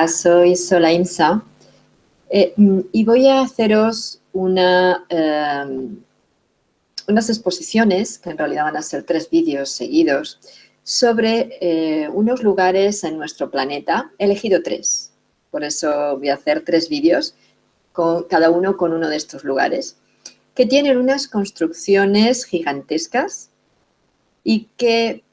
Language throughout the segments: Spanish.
Soy Solaimsa y voy a haceros unas exposiciones, que en realidad van a ser 3 vídeos seguidos, sobre unos lugares en nuestro planeta. He elegido 3, por eso voy a hacer 3 vídeos, cada uno con uno de estos lugares, que tienen unas construcciones gigantescas y que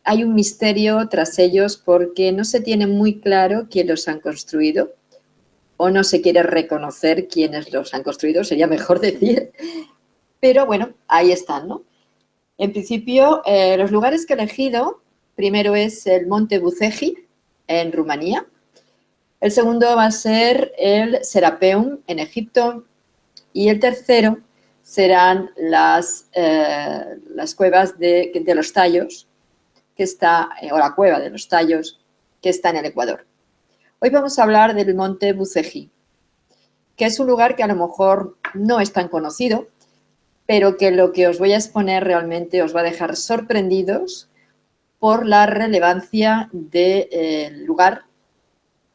hay un misterio tras ellos porque no se tiene muy claro quién los han construido o no se quiere reconocer quiénes los han construido, sería mejor decir. Pero bueno, ahí están, ¿no? En principio, los lugares que he elegido, primero es el Monte Bucegi, en Rumanía. El segundo va a ser el Serapeum, en Egipto. Y el tercero serán las cuevas de los Tallos, que está, o la cueva de los Tallos, que está en el Ecuador. Hoy vamos a hablar del Monte Bucegi, que es un lugar que a lo mejor no es tan conocido, pero que lo que os voy a exponer realmente os va a dejar sorprendidos por la relevancia del lugar,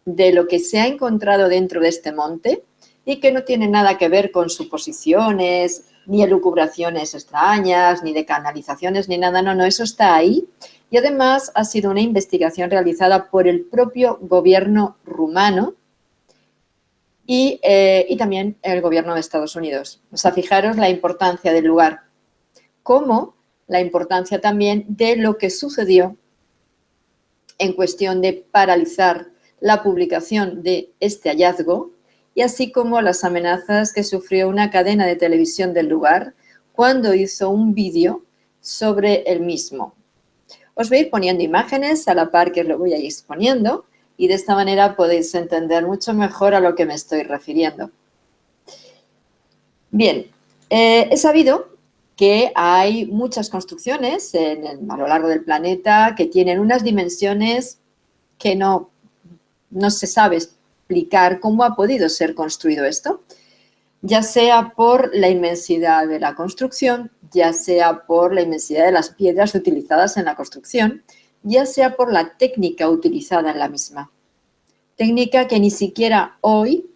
de lo que se ha encontrado dentro de este monte y que no tiene nada que ver con suposiciones, ni elucubraciones extrañas, ni de canalizaciones, ni nada. No, eso está ahí. Y además ha sido una investigación realizada por el propio gobierno rumano y también el gobierno de Estados Unidos. O sea, fijaros la importancia del lugar, como la importancia también de lo que sucedió en cuestión de paralizar la publicación de este hallazgo y así como las amenazas que sufrió una cadena de televisión del lugar cuando hizo un vídeo sobre el mismo. Os voy a ir poniendo imágenes a la par que os lo voy a ir exponiendo y de esta manera podéis entender mucho mejor a lo que me estoy refiriendo. Bien, he sabido que hay muchas construcciones a lo largo del planeta que tienen unas dimensiones que no se sabe explicar cómo ha podido ser construido esto, ya sea por la inmensidad de la construcción, ya sea por la inmensidad de las piedras utilizadas en la construcción, ya sea por la técnica utilizada en la misma. Técnica que ni siquiera hoy,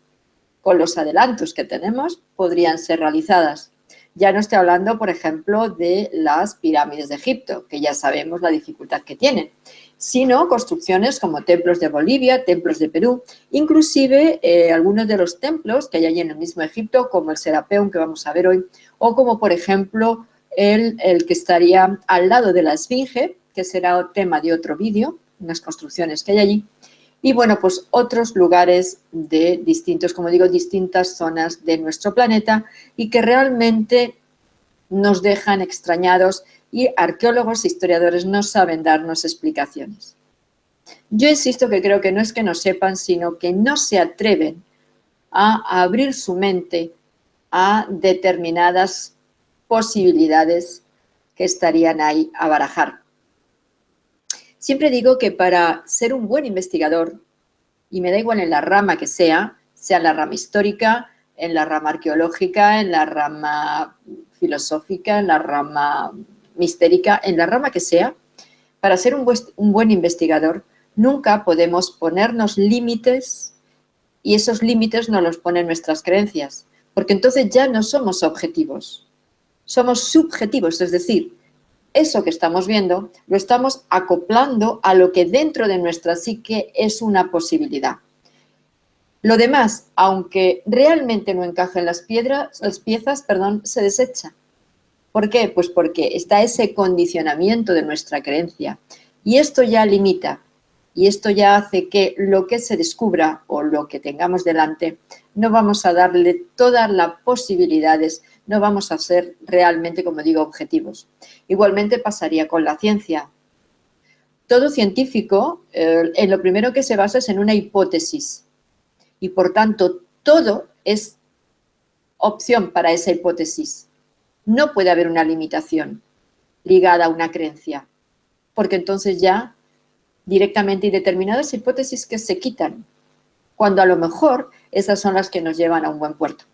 con los adelantos que tenemos, podrían ser realizadas. Ya no estoy hablando, por ejemplo, de las pirámides de Egipto, que ya sabemos la dificultad que tienen, sino construcciones como templos de Bolivia, templos de Perú, inclusive algunos de los templos que hay allí en el mismo Egipto, como el Serapeum que vamos a ver hoy, o como, por ejemplo, el que estaría al lado de la Esfinge, que será tema de otro vídeo, unas construcciones que hay allí. Y bueno, pues otros lugares de distintos, como digo, distintas zonas de nuestro planeta y que realmente nos dejan extrañados y arqueólogos e historiadores no saben darnos explicaciones. Yo insisto que creo que no es que no sepan, sino que no se atreven a abrir su mente a determinadas posibilidades que estarían ahí a barajar. Siempre digo que para ser un buen investigador, y me da igual en la rama que sea en la rama histórica, en la rama arqueológica, en la rama filosófica, en la rama mistérica, en la rama que sea, para ser un buen investigador nunca podemos ponernos límites y esos límites nos los ponen nuestras creencias, porque entonces ya no somos objetivos, somos subjetivos, es decir, eso que estamos viendo lo estamos acoplando a lo que dentro de nuestra psique es una posibilidad. Lo demás, aunque realmente no encaje en las piezas, se desecha. ¿Por qué? Pues porque está ese condicionamiento de nuestra creencia. Y esto ya limita, y esto ya hace que lo que se descubra o lo que tengamos delante, no vamos a darle todas las posibilidades, no vamos a ser realmente, como digo, objetivos. Igualmente pasaría con la ciencia. Todo científico, en lo primero que se basa es en una hipótesis. Y por tanto, todo es opción para esa hipótesis. No puede haber una limitación ligada a una creencia, porque entonces ya directamente hay determinadas hipótesis que se quitan, cuando a lo mejor esas son las que nos llevan a un buen puerto.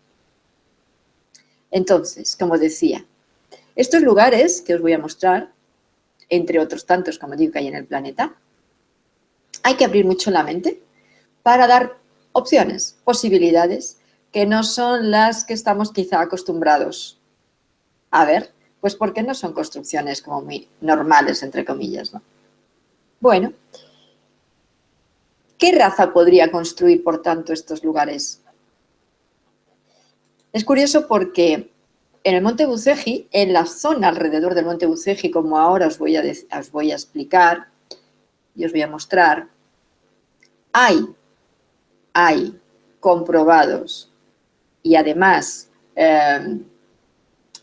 Entonces, como decía, estos lugares que os voy a mostrar, entre otros tantos, como digo, que hay en el planeta, hay que abrir mucho la mente, para dar opciones, posibilidades, que no son las que estamos quizá acostumbrados a ver, pues porque no son construcciones como muy normales, entre comillas, ¿no? Bueno, ¿qué raza podría construir, por tanto, estos lugares? Es curioso porque en el Monte Bucegi, en la zona alrededor del Monte Bucegi, como ahora os voy a explicar y os voy a mostrar, hay comprobados y además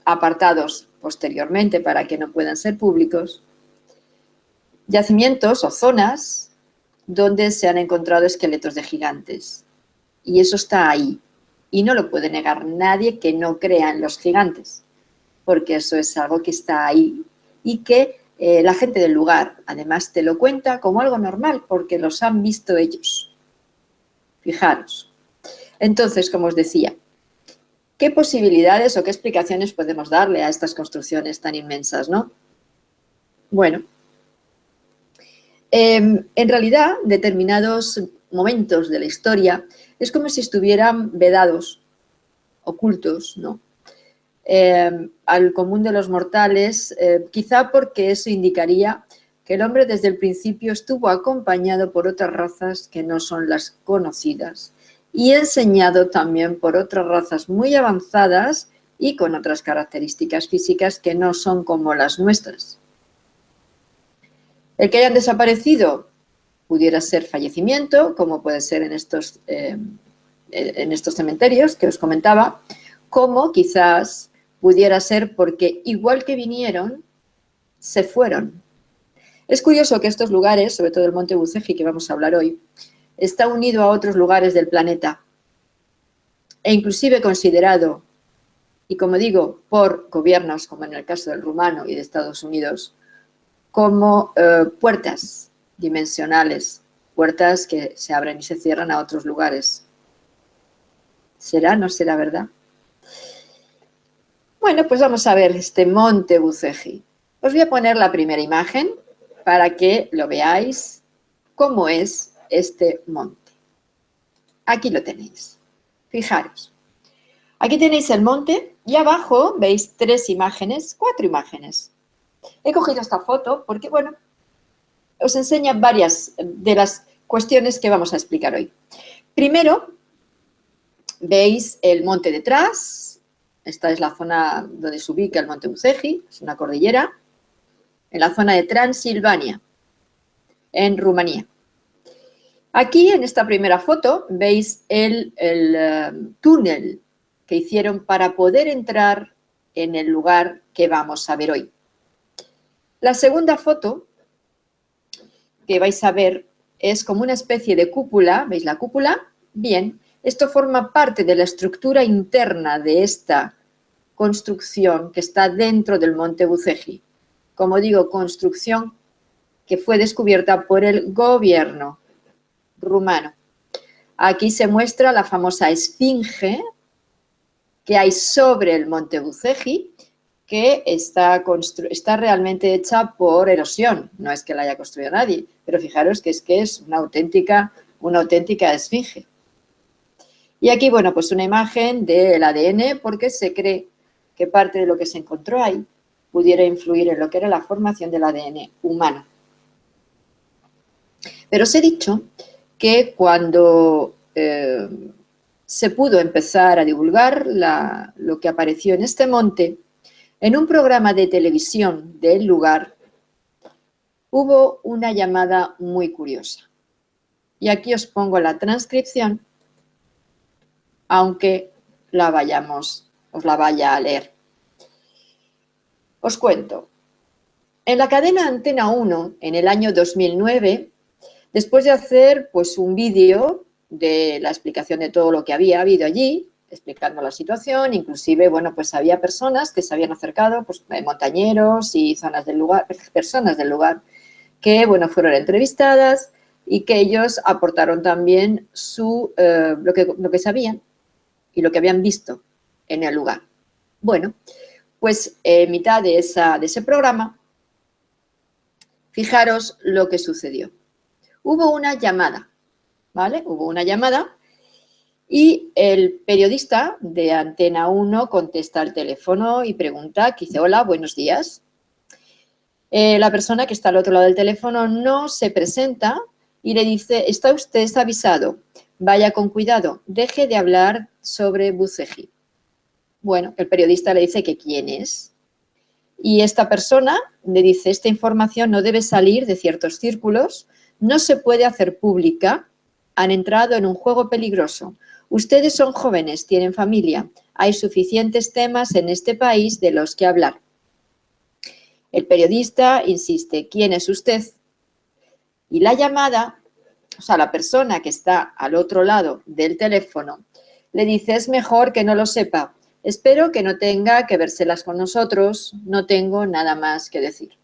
apartados posteriormente para que no puedan ser públicos, yacimientos o zonas donde se han encontrado esqueletos de gigantes. Y eso está ahí. Y no lo puede negar nadie que no crea en los gigantes, porque eso es algo que está ahí y que la gente del lugar además te lo cuenta como algo normal, porque los han visto ellos. Fijaros. Entonces, como os decía, ¿qué posibilidades o qué explicaciones podemos darle a estas construcciones tan inmensas, no? Bueno, en realidad, determinados momentos de la historia es como si estuvieran vedados, ocultos, ¿no? Al común de los mortales, quizá porque eso indicaría que el hombre desde el principio estuvo acompañado por otras razas que no son las conocidas y enseñado también por otras razas muy avanzadas y con otras características físicas que no son como las nuestras. El que hayan desaparecido pudiera ser fallecimiento, como puede ser en estos cementerios que os comentaba, como quizás pudiera ser porque igual que vinieron, se fueron. Es curioso que estos lugares, sobre todo el Monte Bucegi que vamos a hablar hoy, está unido a otros lugares del planeta e inclusive considerado, y como digo, por gobiernos, como en el caso del rumano y de Estados Unidos, como puertas dimensionales, puertas que se abren y se cierran a otros lugares. ¿Será? ¿No será verdad? Bueno, pues vamos a ver este Monte Bucegi. Os voy a poner la primera imagen para que lo veáis cómo es este monte. Aquí lo tenéis. Fijaros. Aquí tenéis el monte y abajo veis cuatro imágenes. He cogido esta foto porque, bueno, os enseña varias de las cuestiones que vamos a explicar hoy. Primero, veis el monte detrás. Esta es la zona donde se ubica el Monte Bucegi, es una cordillera, en la zona de Transilvania, en Rumanía. Aquí, en esta primera foto, veis el túnel que hicieron para poder entrar en el lugar que vamos a ver hoy. La segunda foto que vais a ver es como una especie de cúpula. ¿Veis la cúpula? Bien, esto forma parte de la estructura interna de esta construcción que está dentro del Monte Bucegi. Como digo, construcción que fue descubierta por el gobierno rumano. Aquí se muestra la famosa esfinge que hay sobre el Monte Bucegi, que está realmente hecha por erosión, no es que la haya construido nadie, pero fijaros que es una auténtica esfinge. Y aquí, bueno, pues una imagen del ADN, porque se cree que parte de lo que se encontró ahí pudiera influir en lo que era la formación del ADN humano. Pero os he dicho que cuando se pudo empezar a divulgar lo que apareció en este monte, en un programa de televisión del lugar hubo una llamada muy curiosa. Y aquí os pongo la transcripción, aunque os la vaya a leer. Os cuento. En la cadena Antena 1, en el año 2009, después de hacer pues, un vídeo de la explicación de todo lo que había habido allí, explicando la situación, inclusive, bueno, pues había personas que se habían acercado, pues montañeros y personas del lugar, que, bueno, fueron entrevistadas y que ellos aportaron también lo que sabían y lo que habían visto en el lugar. Bueno, pues en mitad de ese programa, fijaros lo que sucedió. Hubo una llamada ¿vale? Hubo una llamada y el periodista de Antena 1 contesta al teléfono y pregunta, que dice, hola, buenos días. La persona que está al otro lado del teléfono no se presenta y le dice, está usted avisado, vaya con cuidado, deje de hablar sobre Bucegi. Bueno, el periodista le dice que quién es. Y esta persona le dice, esta información no debe salir de ciertos círculos, no se puede hacer pública, han entrado en un juego peligroso. Ustedes son jóvenes, tienen familia, hay suficientes temas en este país de los que hablar. El periodista insiste, ¿quién es usted? Y la llamada, o sea, la persona que está al otro lado del teléfono, le dice, es mejor que no lo sepa. Espero que no tenga que vérselas con nosotros, no tengo nada más que decir.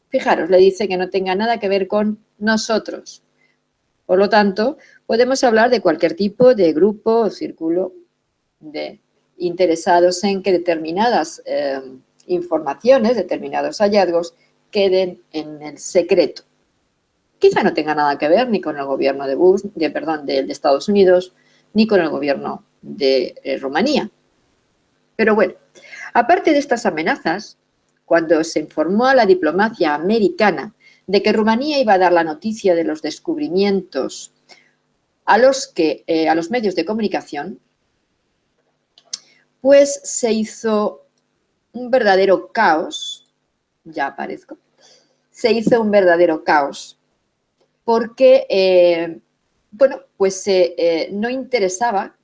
Fijaros, le dice que no tenga nada que ver con nosotros. Por lo tanto, podemos hablar de cualquier tipo de grupo o círculo de interesados en que determinadas informaciones, determinados hallazgos, queden en el secreto. Quizá no tenga nada que ver ni con el gobierno de Estados Unidos, ni con el gobierno de Rumanía. Pero bueno, aparte de estas amenazas, cuando se informó a la diplomacia americana de que Rumanía iba a dar la noticia de los descubrimientos a los medios de comunicación, pues se hizo un verdadero caos, ya aparezco, se hizo un verdadero caos, porque, bueno, pues no interesaba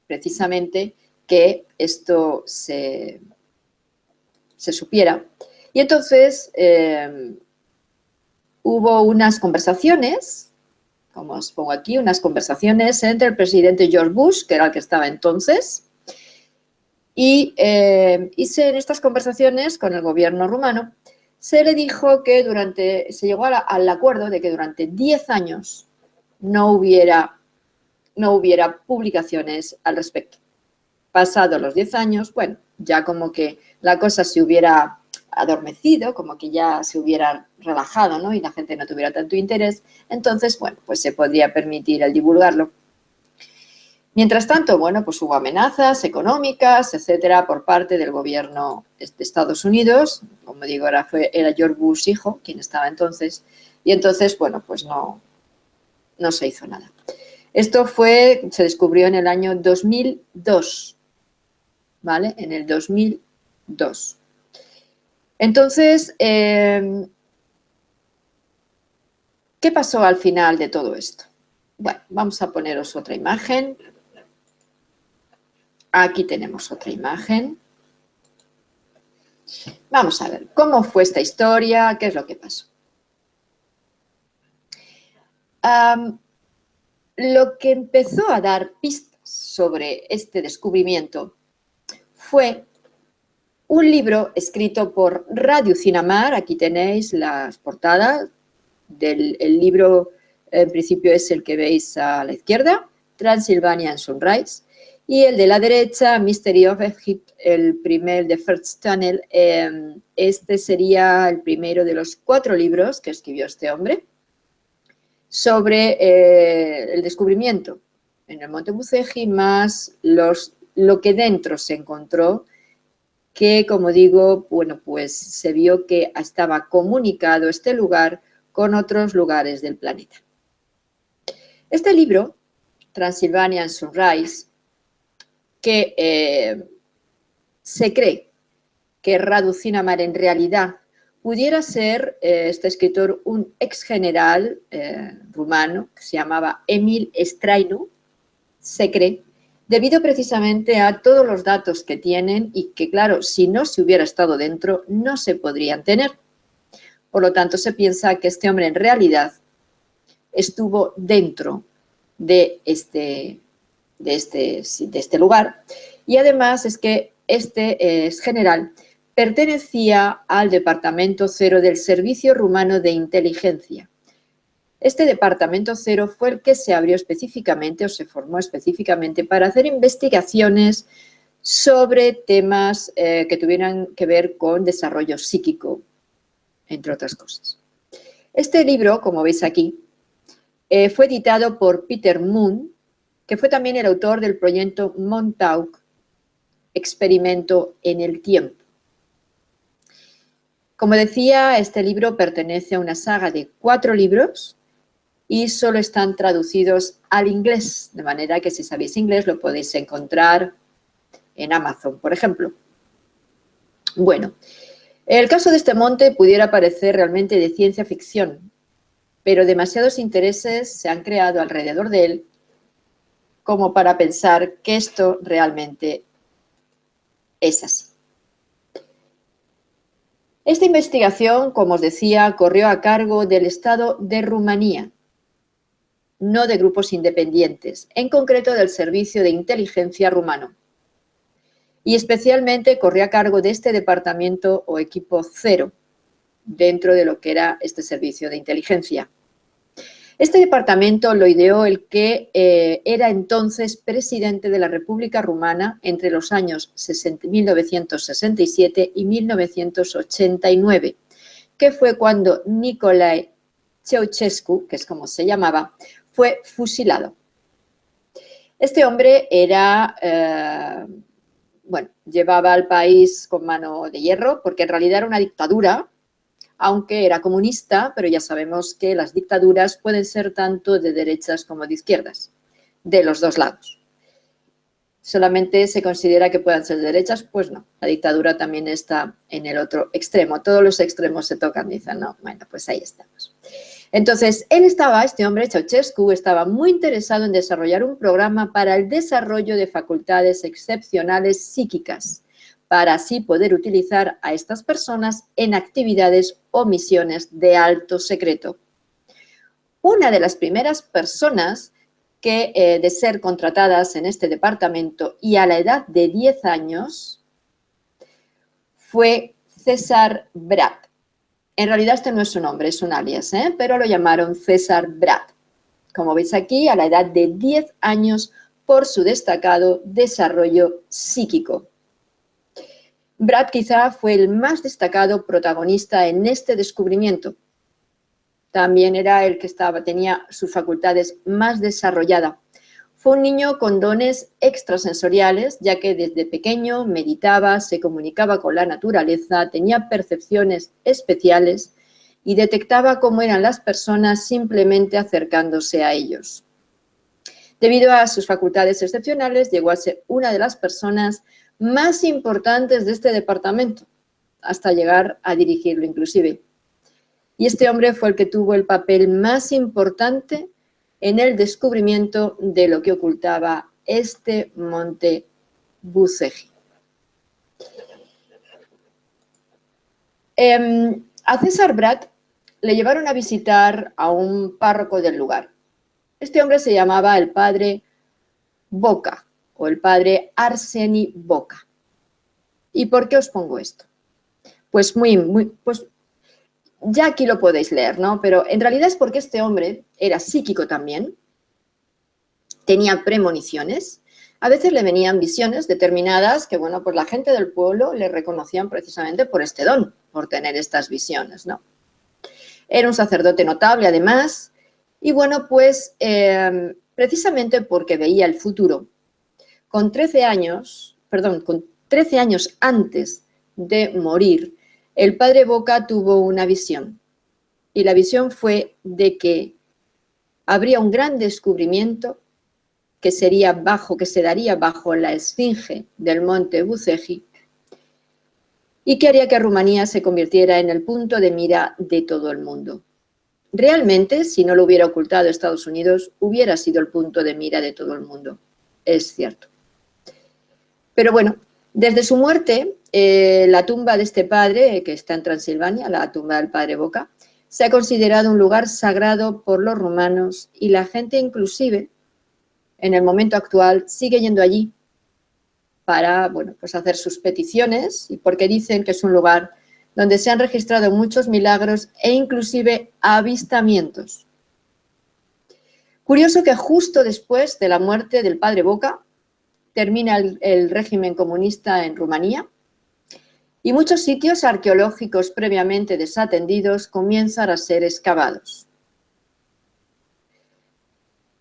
precisamente que esto se supiera. Y entonces hubo unas conversaciones, como os pongo aquí, unas conversaciones entre el presidente George Bush, que era el que estaba entonces, y en estas conversaciones con el gobierno rumano se le dijo que se llegó al acuerdo de que durante 10 años no hubiera publicaciones al respecto. Pasados los 10 años, bueno, ya como que la cosa se hubiera adormecido, como que ya se hubiera relajado, ¿no? Y la gente no tuviera tanto interés, entonces, bueno, pues se podría permitir el divulgarlo. Mientras tanto, bueno, pues hubo amenazas económicas, etcétera, por parte del gobierno de Estados Unidos. Como digo, era George Bush hijo quien estaba entonces. Y entonces, bueno, pues no se hizo nada. Esto se descubrió en el año 2002, ¿vale? En el 2002. Entonces, ¿qué pasó al final de todo esto? Bueno, vamos a poneros otra imagen. Aquí tenemos otra imagen. Vamos a ver cómo fue esta historia, qué es lo que pasó. Lo que empezó a dar pistas sobre este descubrimiento fue un libro escrito por Radu Cinamar. Aquí tenéis las portadas el libro, en principio es el que veis a la izquierda, Transylvanian Sunrise, y el de la derecha, Mystery of Egypt, el primer de First Tunnel. Este sería el primero de los 4 libros que escribió este hombre sobre el descubrimiento en el Monte Bucegi, más lo que dentro se encontró, que, como digo, bueno, pues se vio que estaba comunicado este lugar con otros lugares del planeta. Este libro, Transylvanian Sunrise, que se cree que Radu Cinamar en realidad pudiera ser este escritor un ex general rumano que se llamaba Emil Strainu, se cree, debido precisamente a todos los datos que tienen y que, claro, si no se hubiera estado dentro, no se podrían tener. Por lo tanto, se piensa que este hombre en realidad estuvo dentro de este lugar. Y además es que este ex general pertenecía al Departamento 0 del Servicio Rumano de Inteligencia. Este Departamento 0 fue el que se abrió específicamente o se formó específicamente para hacer investigaciones sobre temas que tuvieran que ver con desarrollo psíquico, entre otras cosas. Este libro, como veis aquí, Fue editado por Peter Moon, que fue también el autor del proyecto Montauk, Experimento en el Tiempo. Como decía, este libro pertenece a una saga de 4 libros y solo están traducidos al inglés, de manera que si sabéis inglés lo podéis encontrar en Amazon, por ejemplo. Bueno, el caso de este monte pudiera parecer realmente de ciencia ficción, pero demasiados intereses se han creado alrededor de él como para pensar que esto realmente es así. Esta investigación, como os decía, corrió a cargo del Estado de Rumanía, no de grupos independientes, en concreto del Servicio de Inteligencia rumano. Y especialmente corrió a cargo de este departamento o equipo 0, dentro de lo que era este servicio de inteligencia. Este departamento lo ideó el que era entonces presidente de la República Rumana entre los años 1967 y 1989, que fue cuando Nicolae Ceausescu, que es como se llamaba, fue fusilado. Este hombre era, llevaba al país con mano de hierro, porque en realidad era una dictadura, aunque era comunista, pero ya sabemos que las dictaduras pueden ser tanto de derechas como de izquierdas, de los dos lados. ¿Solamente se considera que puedan ser de derechas? Pues no, la dictadura también está en el otro extremo, todos los extremos se tocan, dicen, no, bueno, pues ahí estamos. Entonces, este hombre, Ceausescu, estaba muy interesado en desarrollar un programa para el desarrollo de facultades excepcionales psíquicas, para así poder utilizar a estas personas en actividades o misiones de alto secreto. Una de las primeras personas que, de ser contratadas en este departamento y a la edad de 10 años, fue César Brat. En realidad este no es su nombre, es un alias, pero lo llamaron César Brat. Como veis aquí, a la edad de 10 años, por su destacado desarrollo psíquico. Brat quizá fue el más destacado protagonista en este descubrimiento. También era el que tenía sus facultades más desarrolladas. Fue un niño con dones extrasensoriales, ya que desde pequeño meditaba, se comunicaba con la naturaleza, tenía percepciones especiales y detectaba cómo eran las personas simplemente acercándose a ellos. Debido a sus facultades excepcionales, llegó a ser una de las personas más importantes de este departamento, hasta llegar a dirigirlo inclusive. Y este hombre fue el que tuvo el papel más importante en el descubrimiento de lo que ocultaba este monte Bucegi. A César Brat le llevaron a visitar a un párroco del lugar. Este hombre se llamaba el padre Boca, o el padre Arseni Boca. ¿Y por qué os pongo esto? Pues ya aquí lo podéis leer, ¿no? Pero en realidad es porque este hombre era psíquico también, tenía premoniciones, a veces le venían visiones determinadas que, bueno, pues la gente del pueblo le reconocían precisamente por este don, por tener estas visiones, ¿no? Era un sacerdote notable, además, y bueno, pues precisamente porque veía el futuro, con 13 años antes de morir, el padre Boca tuvo una visión, y la visión fue de que habría un gran descubrimiento que se daría bajo la esfinge del monte Bucegi y que haría que Rumanía se convirtiera en el punto de mira de todo el mundo. Realmente, si no lo hubiera ocultado Estados Unidos, hubiera sido el punto de mira de todo el mundo, es cierto. Pero bueno, desde su muerte, la tumba de este padre, que está en Transilvania, la tumba del padre Boca, se ha considerado un lugar sagrado por los rumanos y la gente inclusive, en el momento actual, sigue yendo allí para, bueno, pues hacer sus peticiones y porque dicen que es un lugar donde se han registrado muchos milagros e inclusive avistamientos. Curioso que justo después de la muerte del padre Boca, termina el régimen comunista en Rumanía y muchos sitios arqueológicos previamente desatendidos comienzan a ser excavados.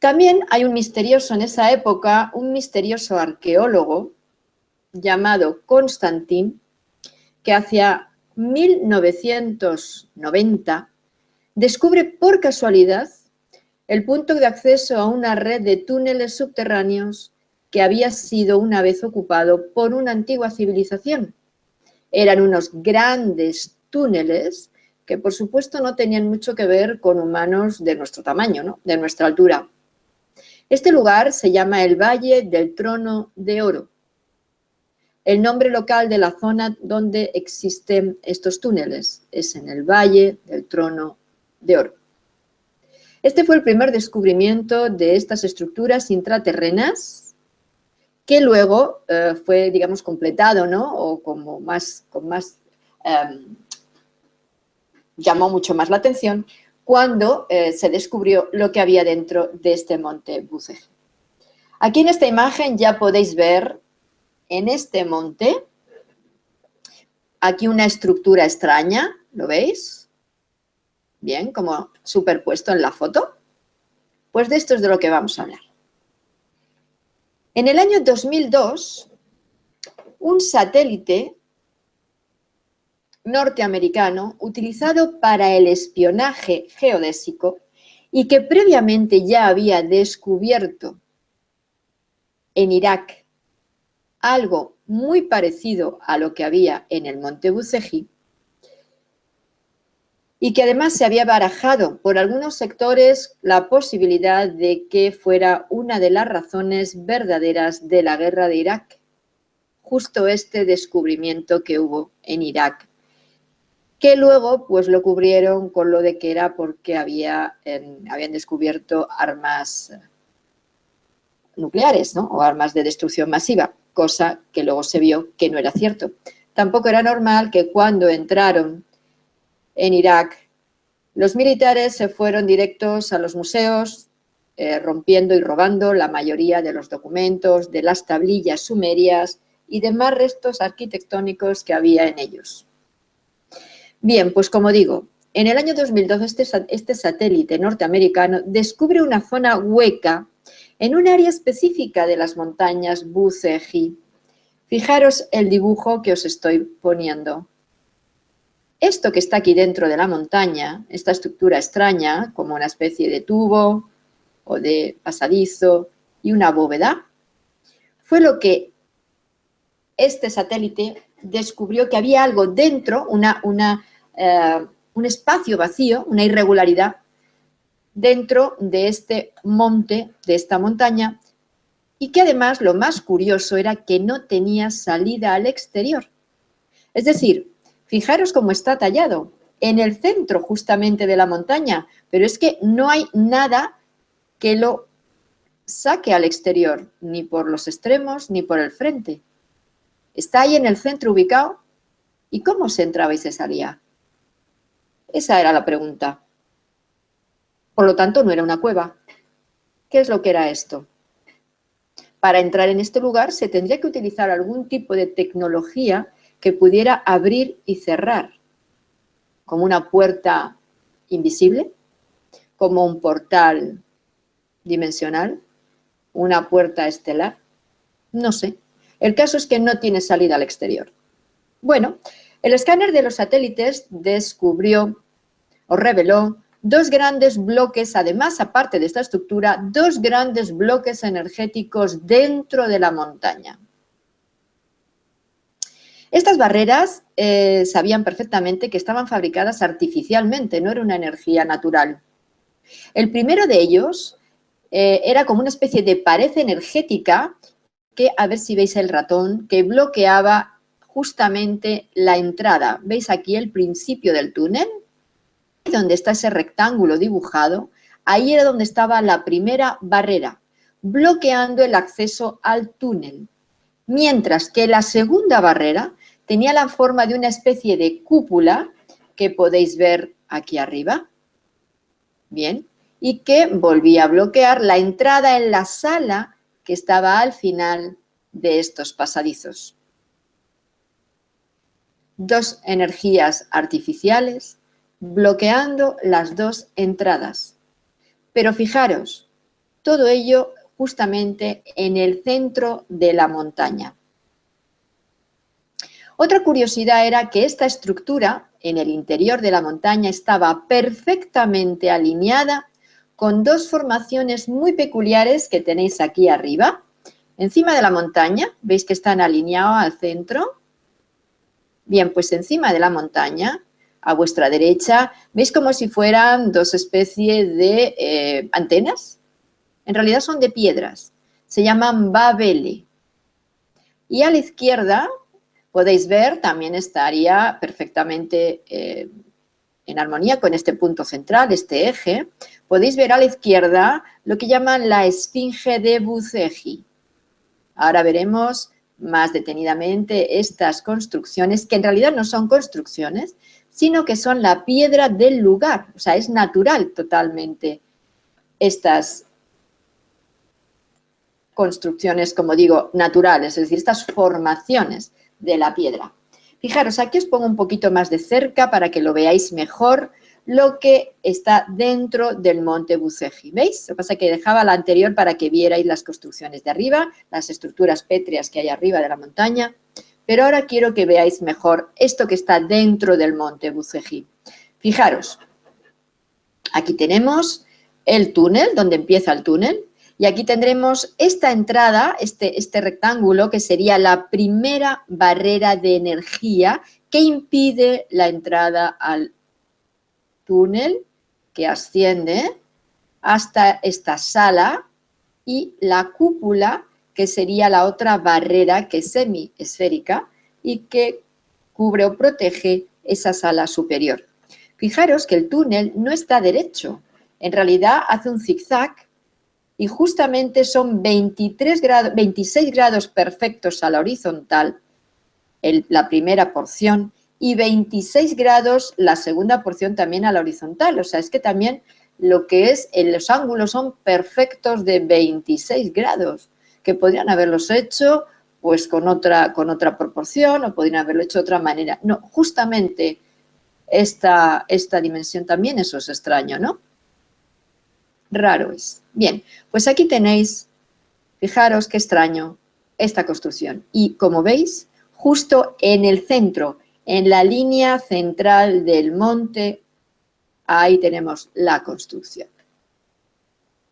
También hay un misterioso en esa época, un misterioso arqueólogo llamado Constantin, que hacia 1990 descubre por casualidad el punto de acceso a una red de túneles subterráneos que había sido una vez ocupado por una antigua civilización. Eran unos grandes túneles que, por supuesto, no tenían mucho que ver con humanos de nuestro tamaño, ¿no? De nuestra altura. Este lugar se llama el Valle del Trono de Oro, el nombre local de la zona donde existen estos túneles. Es en el Valle del Trono de Oro. Este fue el primer descubrimiento de estas estructuras intraterrenas que luego fue, digamos, completado, ¿no? O llamó mucho más la atención cuando se descubrió lo que había dentro de este monte Bucegui. Aquí en esta imagen ya podéis ver en este monte, aquí una estructura extraña, ¿lo veis? Bien, como superpuesto en la foto. Pues de esto es de lo que vamos a hablar. En el año 2002, un satélite norteamericano utilizado para el espionaje geodésico y que previamente ya había descubierto en Irak algo muy parecido a lo que había en el monte Bucegui y que además se había barajado por algunos sectores la posibilidad de que fuera una de las razones verdaderas de la guerra de Irak, justo este descubrimiento que hubo en Irak, que luego pues lo cubrieron con lo de que era porque habían descubierto armas nucleares, ¿no? O armas de destrucción masiva, cosa que luego se vio que no era cierto. Tampoco era normal que cuando entraron en Irak, los militares se fueron directos a los museos, rompiendo y robando la mayoría de los documentos, de las tablillas sumerias y demás restos arquitectónicos que había en ellos. Bien, pues como digo, en el año 2012 este satélite norteamericano descubre una zona hueca en un área específica de las montañas Bucegui. Fijaros el dibujo que os estoy poniendo. Esto que está aquí dentro de la montaña, esta estructura extraña, como una especie de tubo o de pasadizo y una bóveda, fue lo que este satélite descubrió que había algo dentro, un espacio vacío, una irregularidad, dentro de este monte, de esta montaña, y que además lo más curioso era que no tenía salida al exterior. Es decir, fijaros cómo está tallado, en el centro justamente de la montaña, pero es que no hay nada que lo saque al exterior, ni por los extremos ni por el frente. Está ahí en el centro ubicado. ¿Y cómo se entraba y se salía? Esa era la pregunta. Por lo tanto, no era una cueva. ¿Qué es lo que era esto? Para entrar en este lugar se tendría que utilizar algún tipo de tecnología que pudiera abrir y cerrar, como una puerta invisible, como un portal dimensional, una puerta estelar, no sé. El caso es que no tiene salida al exterior. Bueno, el escáner de los satélites descubrió o reveló dos grandes bloques, además, aparte de esta estructura, dos grandes bloques energéticos dentro de la montaña. Estas barreras sabían perfectamente que estaban fabricadas artificialmente, no era una energía natural. El primero de ellos era como una especie de pared energética que, a ver si veis el ratón, que bloqueaba justamente la entrada. ¿Veis aquí el principio del túnel? Donde está ese rectángulo dibujado, ahí era donde estaba la primera barrera, bloqueando el acceso al túnel. Mientras que la segunda barrera tenía la forma de una especie de cúpula que podéis ver aquí arriba. Bien, y que volvía a bloquear la entrada en la sala que estaba al final de estos pasadizos. Dos energías artificiales bloqueando las dos entradas. Pero fijaros, todo ello justamente en el centro de la montaña. Otra curiosidad era que esta estructura en el interior de la montaña estaba perfectamente alineada con dos formaciones muy peculiares que tenéis aquí arriba. Encima de la montaña, ¿veis que están alineados al centro? Bien, pues encima de la montaña, a vuestra derecha, ¿veis como si fueran dos especies de antenas? En realidad son de piedras, se llaman babele. Y a la izquierda, podéis ver, también estaría perfectamente en armonía con este punto central, este eje. Podéis ver a la izquierda lo que llaman la esfinge de Bucegi. Ahora veremos más detenidamente estas construcciones, que en realidad no son construcciones, sino que son la piedra del lugar. O sea, es natural totalmente estas construcciones, como digo, naturales, es decir, estas formaciones de la piedra. Fijaros, aquí os pongo un poquito más de cerca para que lo veáis mejor lo que está dentro del monte Bucegi. ¿Veis? Lo que pasa es que dejaba la anterior para que vierais las construcciones de arriba, las estructuras pétreas que hay arriba de la montaña, pero ahora quiero que veáis mejor esto que está dentro del monte Bucegi. Fijaros, aquí tenemos el túnel, donde empieza el túnel, y aquí tendremos esta entrada, este rectángulo, que sería la primera barrera de energía que impide la entrada al túnel, que asciende hasta esta sala, y la cúpula, que sería la otra barrera, que es semiesférica y que cubre o protege esa sala superior. Fijaros que el túnel no está derecho, en realidad hace un zigzag y justamente son 26 grados perfectos a la horizontal, la primera porción, y 26 grados la segunda porción también a la horizontal. O sea, es que también lo que es los ángulos son perfectos de 26 grados, que podrían haberlos hecho pues con otra proporción o podrían haberlo hecho de otra manera. No, justamente esta dimensión también, eso es extraño, ¿no? Raro es. Bien, pues aquí tenéis, fijaros qué extraño, esta construcción. Y como veis, justo en el centro, en la línea central del monte, ahí tenemos la construcción.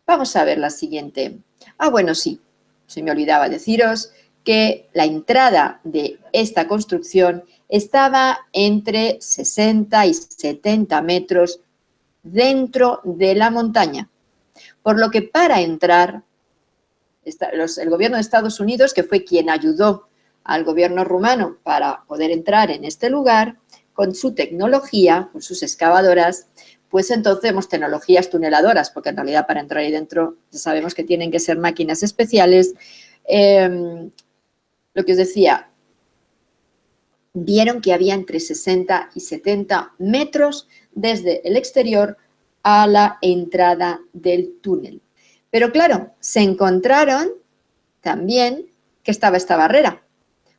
Vamos a ver la siguiente. Ah, bueno, sí, se me olvidaba deciros que la entrada de esta construcción estaba entre 60 y 70 metros dentro de la montaña. Por lo que para entrar, el gobierno de Estados Unidos, que fue quien ayudó al gobierno rumano para poder entrar en este lugar, con su tecnología, con sus excavadoras, pues entonces tenemos tecnologías tuneladoras, porque en realidad para entrar ahí dentro ya sabemos que tienen que ser máquinas especiales. Lo que os decía, vieron que había entre 60 y 70 metros desde el exterior a la entrada del túnel. Pero claro, se encontraron también que estaba esta barrera.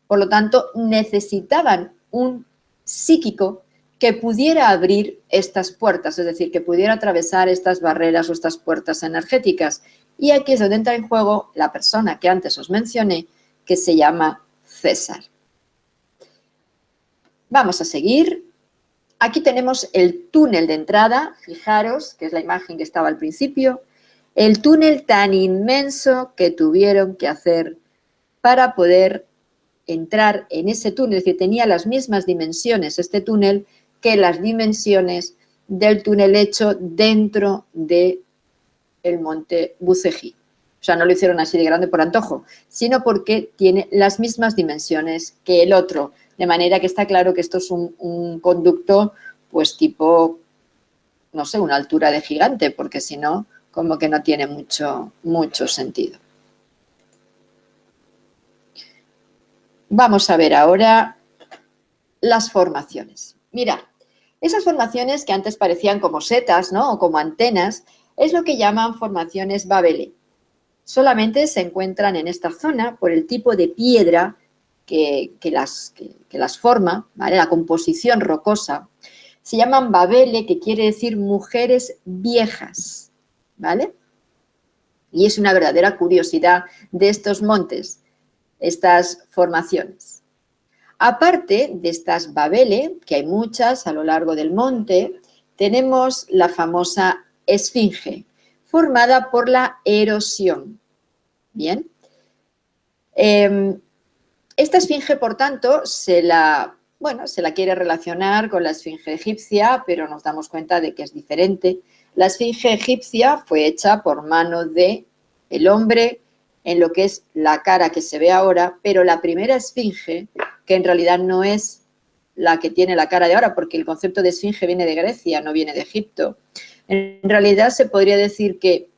Por lo tanto, necesitaban un psíquico que pudiera abrir estas puertas, es decir, que pudiera atravesar estas barreras o estas puertas energéticas. Y aquí es donde entra en juego la persona que antes os mencioné, que se llama César. Vamos a seguir. Aquí tenemos el túnel de entrada, fijaros, que es la imagen que estaba al principio, el túnel tan inmenso que tuvieron que hacer para poder entrar en ese túnel, es decir, tenía las mismas dimensiones este túnel que las dimensiones del túnel hecho dentro del monte Bucegi. O sea, no lo hicieron así de grande por antojo, sino porque tiene las mismas dimensiones que el otro, de manera que está claro que esto es un conducto, pues tipo, no sé, una altura de gigante, porque si no, como que no tiene mucho sentido. Vamos a ver ahora las formaciones. Mirad, esas formaciones que antes parecían como setas, ¿no?, o como antenas, es lo que llaman formaciones Babele. Solamente se encuentran en esta zona por el tipo de piedra que las forma, ¿vale?, la composición rocosa. Se llaman Babele, que quiere decir mujeres viejas, ¿vale? Y es una verdadera curiosidad de estos montes, estas formaciones. Aparte de estas babele, que hay muchas a lo largo del monte, tenemos la famosa esfinge, formada por la erosión. Bien. Esta esfinge, por tanto, se la quiere relacionar con la esfinge egipcia, pero nos damos cuenta de que es diferente. La esfinge egipcia fue hecha por mano del hombre en lo que es la cara que se ve ahora, pero la primera esfinge, que en realidad no es la que tiene la cara de ahora, porque el concepto de esfinge viene de Grecia, no viene de Egipto. En realidad se podría decir que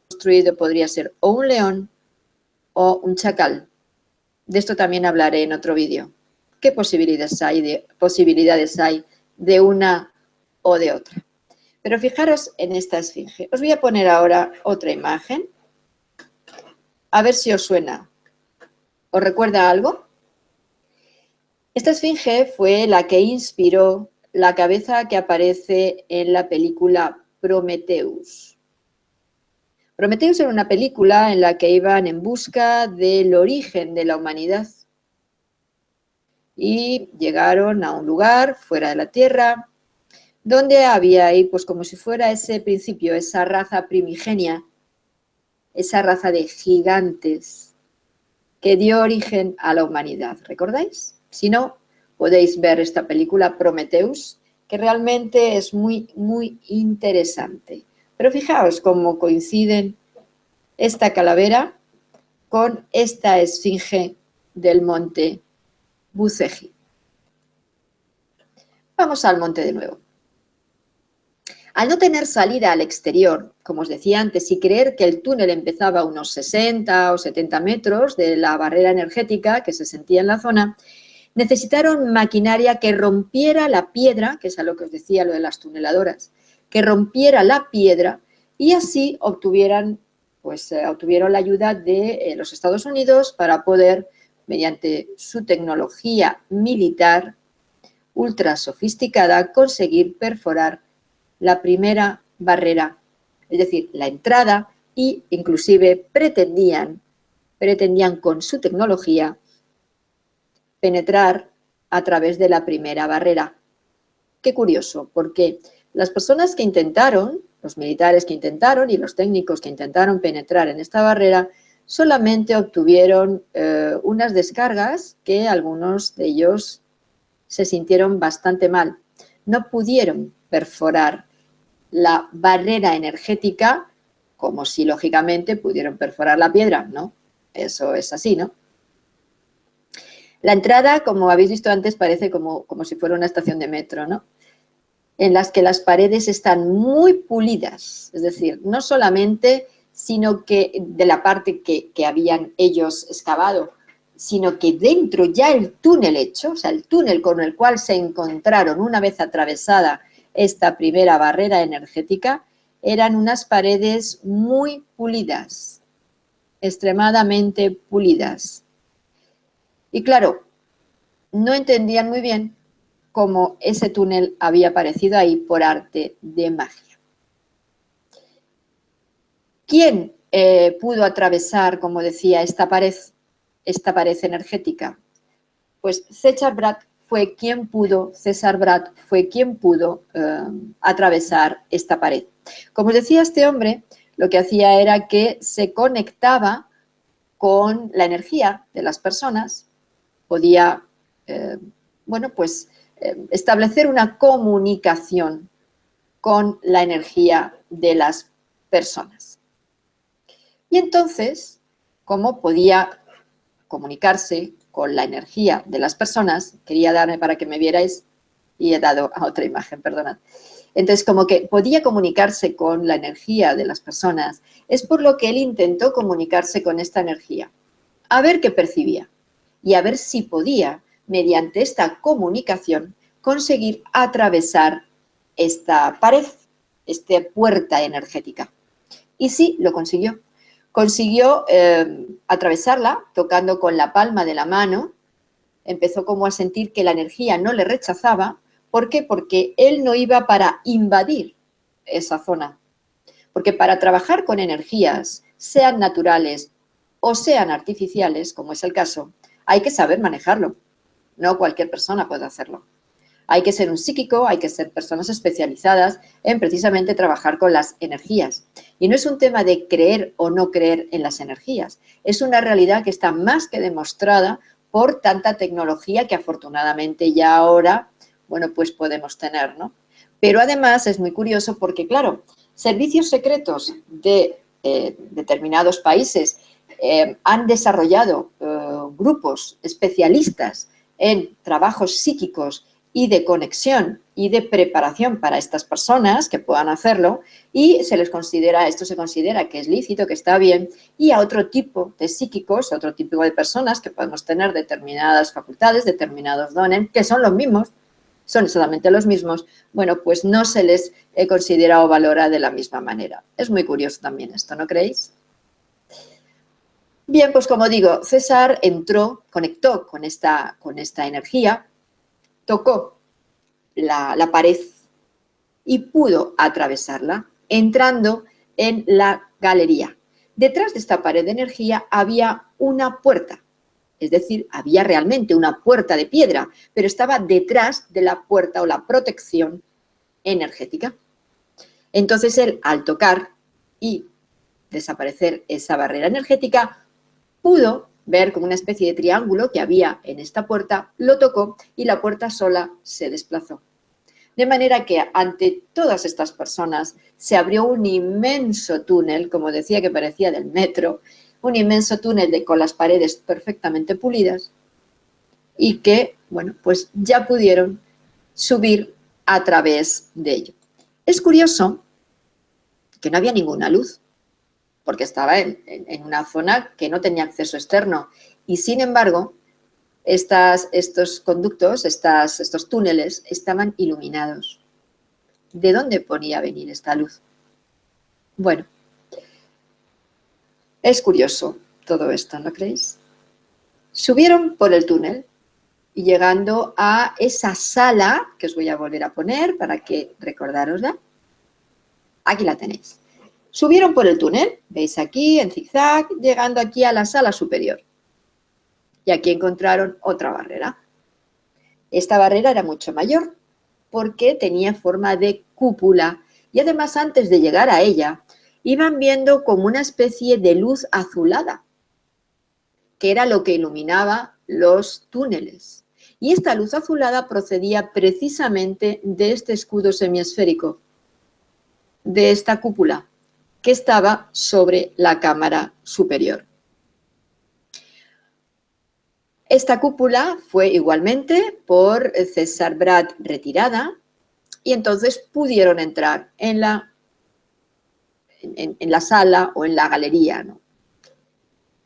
construido podría ser o un león o un chacal. De esto también hablaré en otro vídeo. ¿Qué posibilidades hay de una o de otra? Pero fijaros en esta esfinge. Os voy a poner ahora otra imagen. A ver si os suena. ¿Os recuerda algo? Esta esfinge fue la que inspiró la cabeza que aparece en la película Prometheus. Prometheus era una película en la que iban en busca del origen de la humanidad y llegaron a un lugar fuera de la Tierra donde había ahí, pues como si fuera ese principio, esa raza primigenia, esa raza de gigantes que dio origen a la humanidad. ¿Recordáis? Si no, podéis ver esta película Prometheus, que realmente es muy, muy interesante. Pero fijaos cómo coinciden esta calavera con esta esfinge del monte Bucegi. Vamos al monte de nuevo. Al no tener salida al exterior, como os decía antes, y creer que el túnel empezaba a unos 60 o 70 metros de la barrera energética que se sentía en la zona, necesitaron maquinaria que rompiera la piedra, que es a lo que os decía lo de las tuneladoras, que rompiera la piedra y así obtuvieron la ayuda de los Estados Unidos para poder, mediante su tecnología militar ultra sofisticada, conseguir perforar la primera barrera, es decir, la entrada, y inclusive pretendían con su tecnología penetrar a través de la primera barrera. Qué curioso, porque las personas que intentaron, los militares que intentaron y los técnicos que intentaron penetrar en esta barrera, solamente obtuvieron unas descargas que algunos de ellos se sintieron bastante mal. No pudieron perforar la barrera energética como si lógicamente pudieron perforar la piedra, ¿no? Eso es así, ¿no? La entrada, como habéis visto antes, parece como si fuera una estación de metro, ¿no? En las que las paredes están muy pulidas, es decir, no solamente, sino que de la parte que habían ellos excavado, sino que dentro ya el túnel hecho, o sea, el túnel con el cual se encontraron una vez atravesada esta primera barrera energética, eran unas paredes muy pulidas, extremadamente pulidas. Y claro, no entendían muy bien cómo ese túnel había aparecido ahí por arte de magia. ¿Quién pudo atravesar, como decía, esta pared energética? Pues César Bratt fue quien pudo atravesar esta pared. Como os decía, este hombre lo que hacía era que se conectaba con la energía de las personas, podía, establecer una comunicación con la energía de las personas. Y entonces, ¿cómo podía comunicarse con la energía de las personas? Quería darme para que me vierais y he dado a otra imagen, perdonad. Entonces, como que podía comunicarse con la energía de las personas, es por lo que él intentó comunicarse con esta energía, a ver qué percibía y a ver si podía, mediante esta comunicación, conseguir atravesar esta pared, esta puerta energética. Y sí, lo consiguió. Consiguió atravesarla tocando con la palma de la mano. Empezó como a sentir que la energía no le rechazaba. ¿Por qué? Porque él no iba para invadir esa zona. Porque para trabajar con energías, sean naturales o sean artificiales, como es el caso, hay que saber manejarlo. No cualquier persona puede hacerlo. Hay que ser un psíquico, hay que ser personas especializadas en precisamente trabajar con las energías. Y no es un tema de creer o no creer en las energías. Es una realidad que está más que demostrada por tanta tecnología que afortunadamente ya ahora, bueno, pues podemos tener, ¿no? Pero además es muy curioso porque, claro, servicios secretos de determinados países han desarrollado grupos especialistas en trabajos psíquicos y de conexión y de preparación para estas personas que puedan hacerlo, y esto se considera que es lícito, que está bien, y a otro tipo de psíquicos, otro tipo de personas que podemos tener determinadas facultades, determinados dones, que son los mismos, son solamente los mismos, bueno, pues no se les considera o valora de la misma manera. Es muy curioso también esto, ¿no creéis? Bien, pues como digo, César conectó con esta energía, tocó la pared y pudo atravesarla entrando en la galería. Detrás de esta pared de energía había una puerta, es decir, había realmente una puerta de piedra, pero estaba detrás de la puerta o la protección energética. Entonces él, al tocar y desaparecer esa barrera energética, pudo ver como una especie de triángulo que había en esta puerta, lo tocó y la puerta sola se desplazó. De manera que ante todas estas personas se abrió un inmenso túnel, como decía, que parecía del metro, un inmenso túnel con las paredes perfectamente pulidas y que, bueno, pues ya pudieron subir a través de ello. Es curioso que no había ninguna luz, porque estaba en una zona que no tenía acceso externo y, sin embargo, estos conductos, estos túneles estaban iluminados. ¿De dónde podía venir esta luz? Bueno, es curioso todo esto, ¿no creéis? Subieron por el túnel y llegando a esa sala, que os voy a volver a poner para que recordárosla, aquí la tenéis. Subieron por el túnel, veis aquí en zigzag, llegando aquí a la sala superior. Y aquí encontraron otra barrera. Esta barrera era mucho mayor porque tenía forma de cúpula y además antes de llegar a ella iban viendo como una especie de luz azulada, que era lo que iluminaba los túneles. Y esta luz azulada procedía precisamente de este escudo semiesférico, de esta cúpula, que estaba sobre la cámara superior. Esta cúpula fue igualmente por César Bratt retirada y entonces pudieron entrar en la sala o en la galería, ¿no?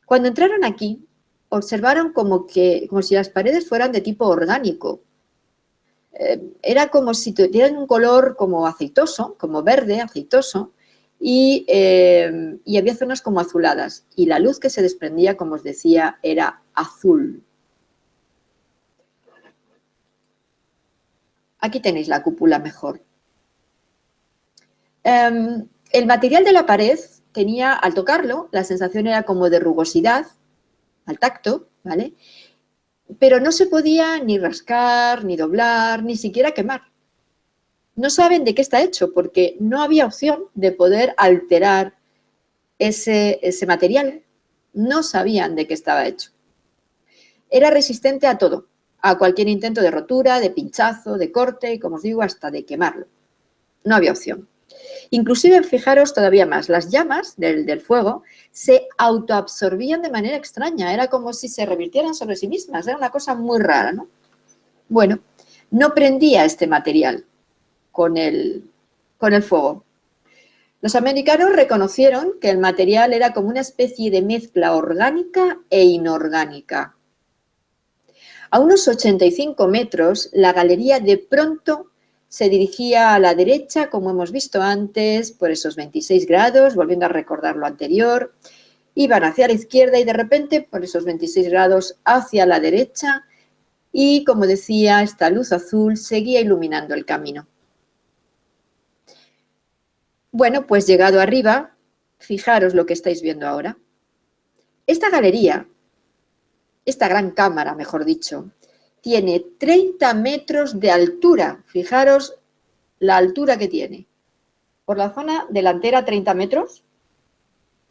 Cuando entraron aquí, observaron como si las paredes fueran de tipo orgánico. Era como si tuvieran un color como aceitoso, como verde, aceitoso, y había zonas como azuladas. Y la luz que se desprendía, como os decía, era azul. Aquí tenéis la cúpula mejor. El material de la pared tenía, al tocarlo, la sensación era como de rugosidad, al tacto, ¿vale? Pero no se podía ni rascar, ni doblar, ni siquiera quemar. No saben de qué está hecho porque no había opción de poder alterar ese material. No sabían de qué estaba hecho. Era resistente a todo, a cualquier intento de rotura, de pinchazo, de corte y, como os digo, hasta de quemarlo. No había opción. Inclusive, fijaros todavía más, las llamas del fuego se autoabsorbían de manera extraña, era como si se revirtieran sobre sí mismas, era una cosa muy rara, ¿no? Bueno, no prendía este material con el fuego. Los americanos reconocieron que el material era como una especie de mezcla orgánica e inorgánica. A unos 85 metros, la galería de pronto se dirigía a la derecha, como hemos visto antes, por esos 26 grados, volviendo a recordar lo anterior. Iban hacia la izquierda y de repente, por esos 26 grados, hacia la derecha. Y, como decía, esta luz azul seguía iluminando el camino. Bueno, pues llegado arriba, fijaros lo que estáis viendo ahora. Esta galería, esta gran cámara, mejor dicho, tiene 30 metros de altura. Fijaros la altura que tiene. Por la zona delantera 30 metros,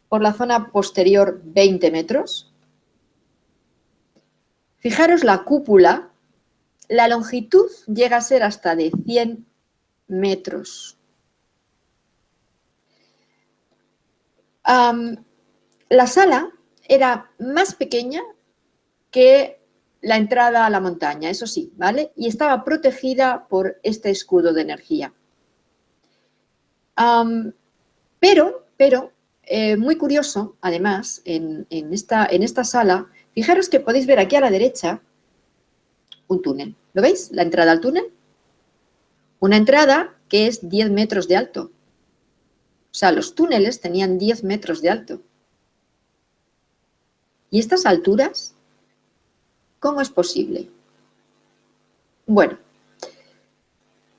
por la zona posterior 20 metros. Fijaros la cúpula, la longitud llega a ser hasta de 100 metros. La sala era más pequeña que la entrada a la montaña, eso sí, ¿vale? Y estaba protegida por este escudo de energía. Pero, muy curioso, además, en esta sala, fijaros que podéis ver aquí a la derecha un túnel. ¿Lo veis? La entrada al túnel. Una entrada que es 10 metros de alto. O sea, los túneles tenían 10 metros de alto. ¿Y estas alturas? ¿Cómo es posible? Bueno,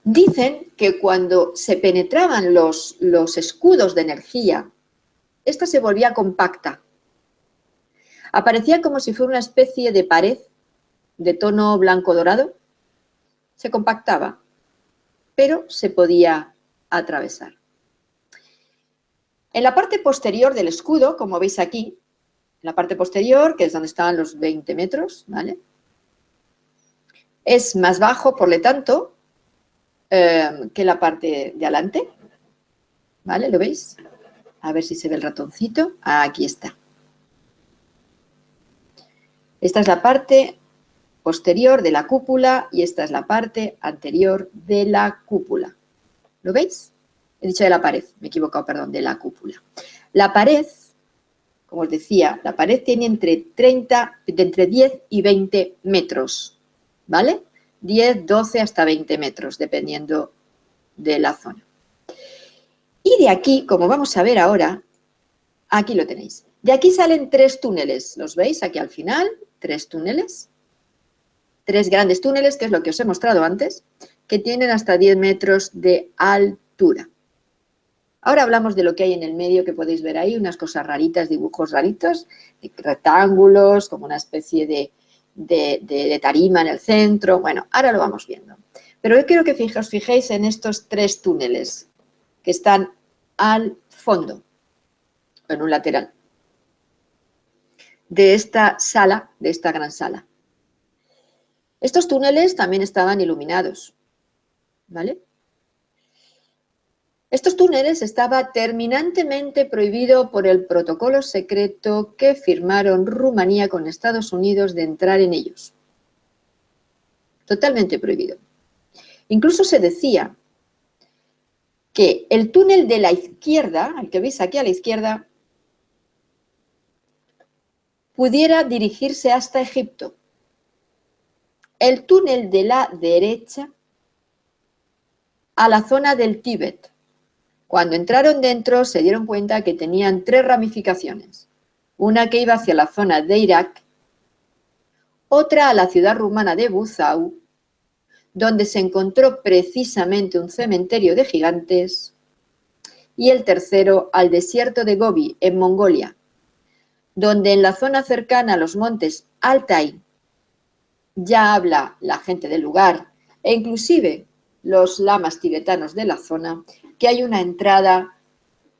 dicen que cuando se penetraban los escudos de energía, esta se volvía compacta. Aparecía como si fuera una especie de pared de tono blanco-dorado. Se compactaba, pero se podía atravesar. En la parte posterior del escudo, como veis aquí, en la parte posterior, que es donde estaban los 20 metros, ¿vale? Es más bajo, por lo tanto, que la parte de adelante, ¿vale? ¿Lo veis? A ver si se ve el ratoncito. Aquí está. Esta es la parte posterior de la cúpula y esta es la parte anterior de la cúpula. ¿Lo veis? He dicho de la pared, me he equivocado, perdón, de la cúpula. La pared, como os decía, la pared tiene entre 10 y 20 metros, ¿vale? 10, 12 hasta 20 metros, dependiendo de la zona. Y de aquí, como vamos a ver ahora, aquí lo tenéis. De aquí salen 3 túneles, ¿los veis? Aquí al final, 3 túneles. 3 grandes túneles, que es lo que os he mostrado antes, que tienen hasta 10 metros de altura. Ahora hablamos de lo que hay en el medio, que podéis ver ahí, unas cosas raritas, dibujos raritos, rectángulos, como una especie de tarima en el centro. Bueno, ahora lo vamos viendo. Pero yo quiero que os fijéis en estos 3 túneles que están al fondo, en un lateral, de esta sala, de esta gran sala. Estos túneles también estaban iluminados, ¿vale? Estos túneles estaba terminantemente prohibido por el protocolo secreto que firmaron Rumanía con Estados Unidos de entrar en ellos. Totalmente prohibido. Incluso se decía que el túnel de la izquierda, el que veis aquí a la izquierda, pudiera dirigirse hasta Egipto. El túnel de la derecha a la zona del Tíbet. Cuando entraron dentro se dieron cuenta que tenían 3 ramificaciones. Una que iba hacia la zona de Irak, otra a la ciudad rumana de Buzău, donde se encontró precisamente un cementerio de gigantes, y el tercero al desierto de Gobi, en Mongolia, donde en la zona cercana a los montes Altai ya habla la gente del lugar, e inclusive los lamas tibetanos de la zona, que hay una entrada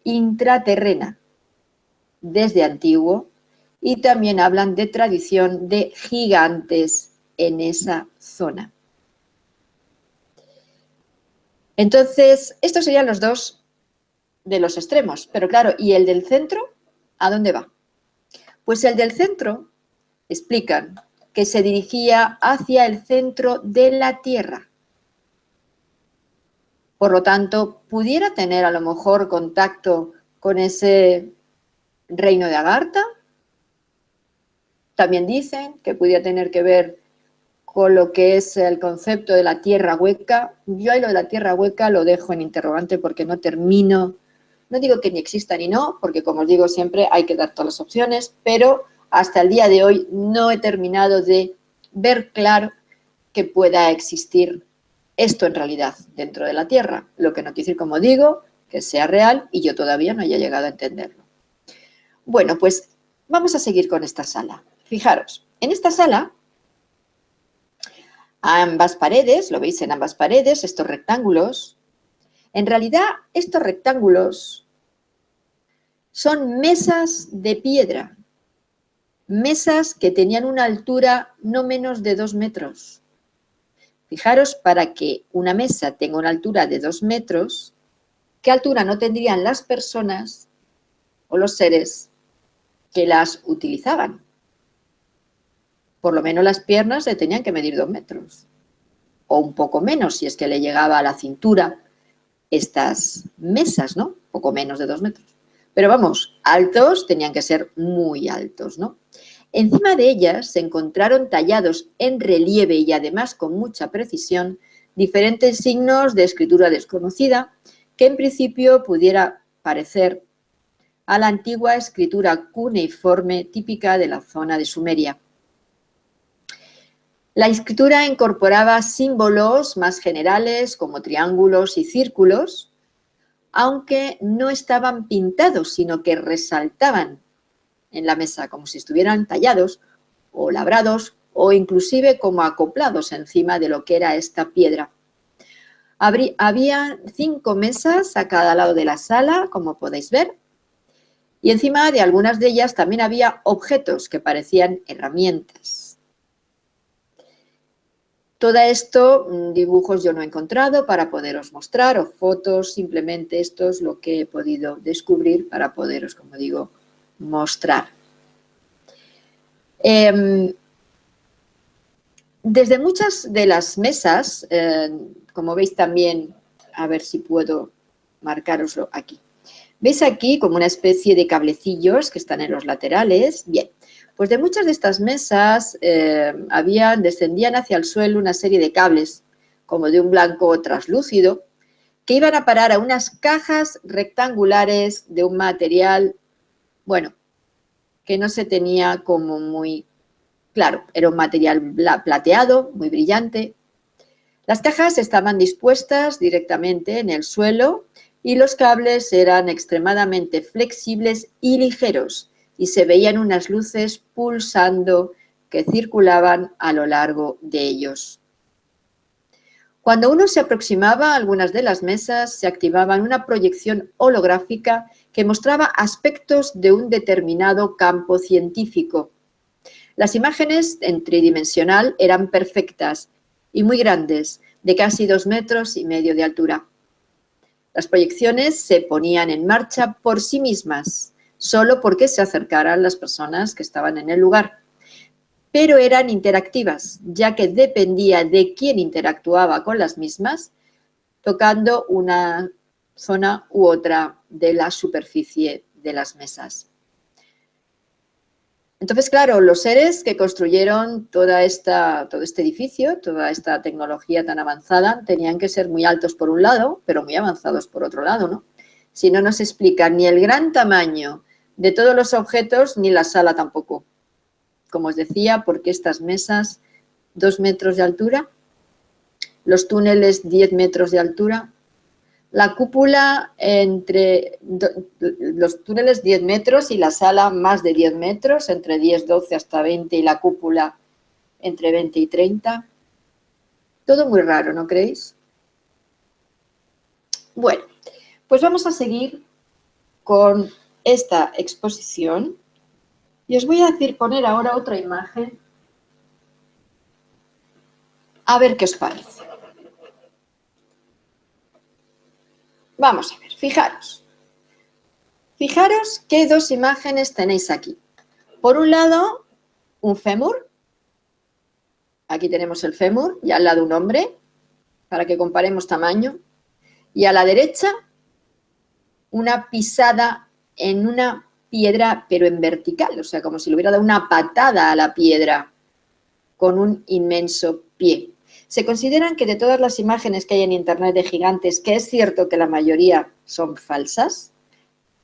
intraterrena desde antiguo, y también hablan de tradición de gigantes en esa zona. Entonces, estos serían los 2 de los extremos, pero claro, ¿y el del centro? ¿A dónde va? Pues el del centro, explican, que se dirigía hacia el centro de la Tierra. Por lo tanto, pudiera tener a lo mejor contacto con ese reino de Agartha. También dicen que pudiera tener que ver con lo que es el concepto de la tierra hueca. Yo ahí lo de la tierra hueca lo dejo en interrogante porque no termino, no digo que ni exista ni no, porque como os digo siempre hay que dar todas las opciones, pero hasta el día de hoy no he terminado de ver claro que pueda existir esto en realidad dentro de la Tierra. Lo que no quiere decir, como digo, que sea real y yo todavía no haya llegado a entenderlo. Bueno, pues vamos a seguir con esta sala. Fijaros, en esta sala, a ambas paredes, lo veis en ambas paredes, estos rectángulos, en realidad estos rectángulos son mesas de piedra, mesas que tenían una altura no menos de 2 metros. Fijaros, para que una mesa tenga una altura de 2 metros, ¿qué altura no tendrían las personas o los seres que las utilizaban? Por lo menos las piernas le tenían que medir 2 metros, o un poco menos, si es que le llegaba a la cintura estas mesas, ¿no? Poco menos de 2 metros. Pero vamos, altos tenían que ser muy altos, ¿no? Encima de ellas se encontraron tallados en relieve y además con mucha precisión diferentes signos de escritura desconocida que en principio pudiera parecer a la antigua escritura cuneiforme típica de la zona de Sumeria. La escritura incorporaba símbolos más generales como triángulos y círculos, aunque no estaban pintados, sino que resaltaban en la mesa, como si estuvieran tallados o labrados o inclusive como acoplados encima de lo que era esta piedra. Había 5 mesas a cada lado de la sala, como podéis ver, y encima de algunas de ellas también había objetos que parecían herramientas. Todo esto, dibujos yo no he encontrado para poderos mostrar, o fotos, simplemente esto es lo que he podido descubrir para poderos, como digo, mostrar. Desde muchas de las mesas, como veis también, a ver si puedo marcaroslo aquí. ¿Veis aquí como una especie de cablecillos que están en los laterales? Bien, pues de muchas de estas mesas descendían hacia el suelo una serie de cables, como de un blanco translúcido, que iban a parar a unas cajas rectangulares de un material, bueno, que no se tenía como muy claro, era un material plateado, muy brillante. Las cajas estaban dispuestas directamente en el suelo y los cables eran extremadamente flexibles y ligeros y se veían unas luces pulsando que circulaban a lo largo de ellos. Cuando uno se aproximaba a algunas de las mesas, se activaba una proyección holográfica que mostraba aspectos de un determinado campo científico. Las imágenes en tridimensional eran perfectas y muy grandes, de casi 2,5 metros de altura. Las proyecciones se ponían en marcha por sí mismas, solo porque se acercaran las personas que estaban en el lugar. Pero eran interactivas, ya que dependía de quién interactuaba con las mismas, tocando una zona u otra de la superficie de las mesas. Entonces, claro, los seres que construyeron todo este edificio, toda esta tecnología tan avanzada, tenían que ser muy altos por un lado, pero muy avanzados por otro lado, ¿no? Si no nos explican ni el gran tamaño de todos los objetos, ni la sala tampoco. Como os decía, porque estas mesas, 2 metros de altura, los túneles 10 metros de altura, la cúpula entre los túneles 10 metros y la sala más de 10 metros, entre 10, 12 hasta 20 y la cúpula entre 20 y 30. Todo muy raro, ¿no creéis? Bueno, pues vamos a seguir con esta exposición y os voy a decir poner ahora otra imagen a ver qué os parece. Vamos a ver, fijaros. Fijaros qué 2 imágenes tenéis aquí. Por un lado, un fémur. Aquí tenemos el fémur y al lado un hombre, para que comparemos tamaño. Y a la derecha, una pisada en una piedra, pero en vertical, o sea, como si le hubiera dado una patada a la piedra con un inmenso pie. Se consideran que de todas las imágenes que hay en internet de gigantes, que es cierto que la mayoría son falsas,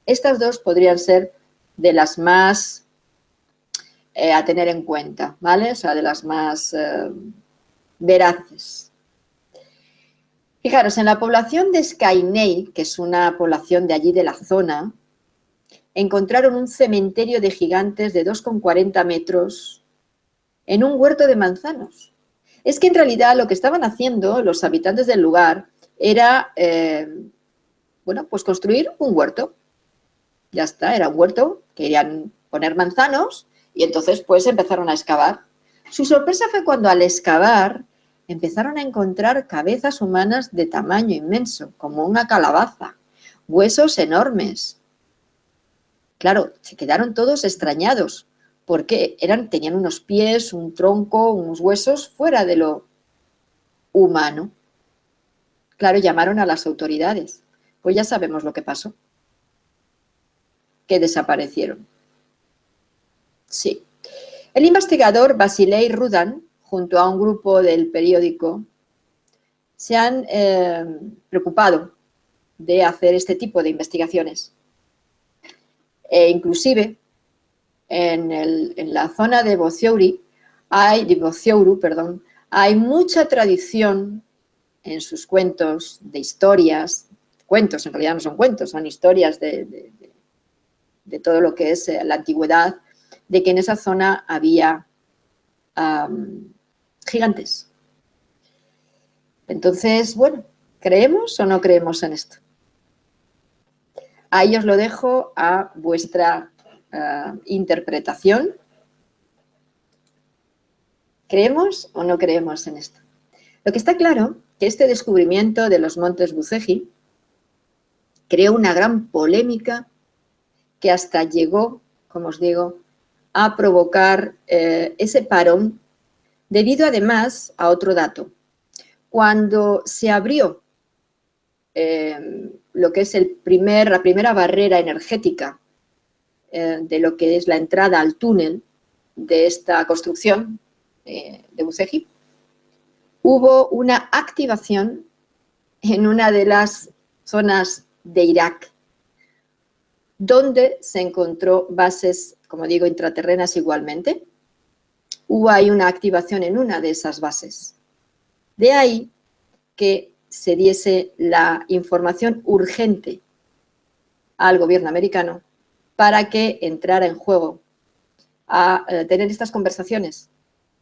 estas 2 podrían ser de las más a tener en cuenta, ¿vale? O sea, de las más veraces. Fijaros, en la población de Skyneil, que es una población de allí de la zona, encontraron un cementerio de gigantes de 2,40 metros en un huerto de manzanos. Es que en realidad lo que estaban haciendo los habitantes del lugar era, bueno, pues construir un huerto. Ya está, era un huerto, querían poner manzanos y entonces pues empezaron a excavar. Su sorpresa fue cuando al excavar empezaron a encontrar cabezas humanas de tamaño inmenso, como una calabaza, huesos enormes. Claro, se quedaron todos extrañados, porque tenían unos pies, un tronco, unos huesos fuera de lo humano. Claro, llamaron a las autoridades. Pues ya sabemos lo que pasó, que desaparecieron. Sí. El investigador Vasilei Rudan, junto a un grupo del periódico, se han preocupado de hacer este tipo de investigaciones. Inclusive, en la zona de Bociouru, hay mucha tradición en sus cuentos de historias, cuentos, en realidad no son cuentos, son historias de todo lo que es la antigüedad, de que en esa zona había gigantes. Entonces, bueno, ¿creemos o no creemos en esto? Ahí os lo dejo a vuestra interpretación. ¿Creemos o no creemos en esto? Lo que está claro que este descubrimiento de los montes Bucegi creó una gran polémica que hasta llegó, como os digo, a provocar ese parón, debido además a otro dato. Cuando se abrió lo que es la primera barrera energética de lo que es la entrada al túnel de esta construcción de Bucegi, hubo una activación en una de las zonas de Irak, donde se encontró bases, como digo, intraterrenas igualmente. Hubo ahí una activación en una de esas bases. De ahí que se diese la información urgente al gobierno americano para que entrara en juego a tener estas conversaciones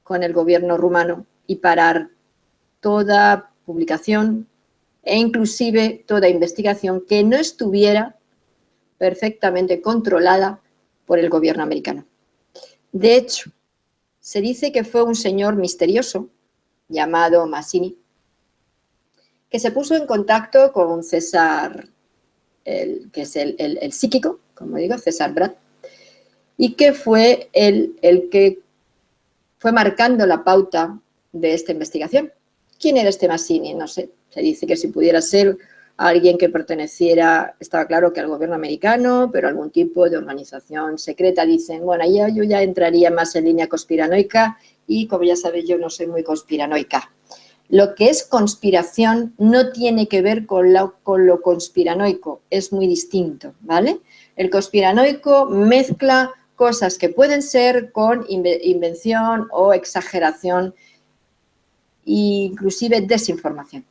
con el gobierno rumano y parar toda publicación e inclusive toda investigación que no estuviera perfectamente controlada por el gobierno americano. De hecho, se dice que fue un señor misterioso llamado Mazzini que se puso en contacto con César, que es el psíquico, como digo, César Bratt, y que fue el que fue marcando la pauta de esta investigación. ¿Quién era este Mazzini? No sé. Se dice que si pudiera ser alguien que perteneciera, estaba claro que al gobierno americano, pero algún tipo de organización secreta. Dicen, bueno, yo ya entraría más en línea conspiranoica y, como ya sabéis, yo no soy muy conspiranoica. Lo que es conspiración no tiene que ver con lo conspiranoico, es muy distinto, ¿vale? El conspiranoico mezcla cosas que pueden ser con invención o exageración e inclusive desinformación.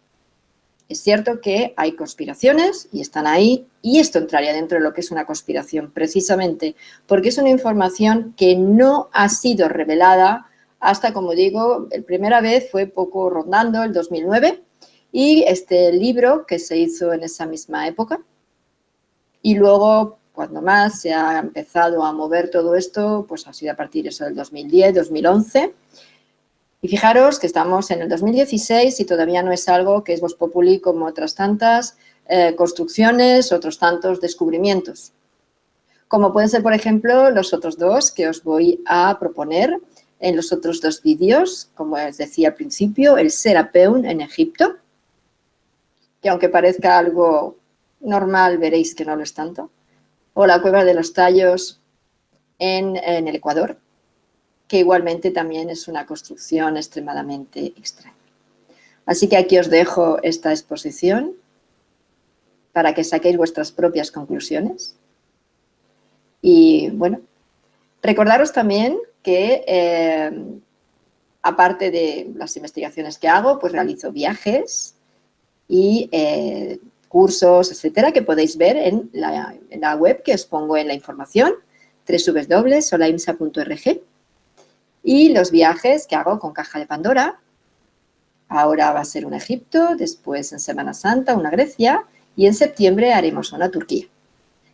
Es cierto que hay conspiraciones y están ahí, y esto entraría dentro de lo que es una conspiración, precisamente porque es una información que no ha sido revelada hasta, como digo, la primera vez fue poco rondando, el 2009, y este libro que se hizo en esa misma época, y luego, cuando más se ha empezado a mover todo esto, pues ha sido a partir de eso del 2010, 2011, y fijaros que estamos en el 2016 y todavía no es algo que es Vox Populi como otras tantas construcciones, otros tantos descubrimientos. Como pueden ser, por ejemplo, los otros dos que os voy a proponer en los otros dos vídeos, como os decía al principio, el Serapeum en Egipto, que aunque parezca algo normal, veréis que no lo es tanto, o la Cueva de los Tallos en el Ecuador, que igualmente también es una construcción extremadamente extraña. Así que aquí os dejo esta exposición para que saquéis vuestras propias conclusiones. Y bueno, recordaros también que aparte de las investigaciones que hago, pues realizo viajes y cursos, etcétera, que podéis ver en la web que os pongo en la información, www.solaimsa.org. Y los viajes que hago con Caja de Pandora. Ahora va a ser un Egipto, después en Semana Santa una Grecia y en septiembre haremos una Turquía.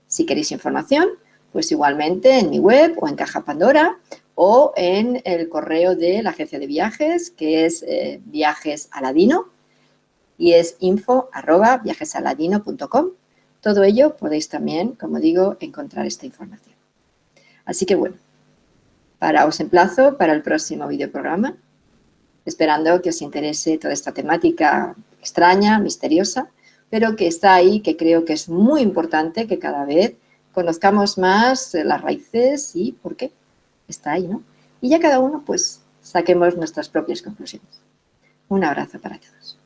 Si queréis información, pues igualmente en mi web o en Caja Pandora o en el correo de la agencia de viajes, que es Viajes Aladino, y es info@viajesaladino.com. Todo ello podéis también, como digo, encontrar esta información. Así que bueno, os emplazo para el próximo videoprograma, esperando que os interese toda esta temática extraña, misteriosa, pero que está ahí, que creo que es muy importante que cada vez conozcamos más las raíces y por qué está ahí, ¿no? Y ya cada uno, pues, saquemos nuestras propias conclusiones. Un abrazo para todos.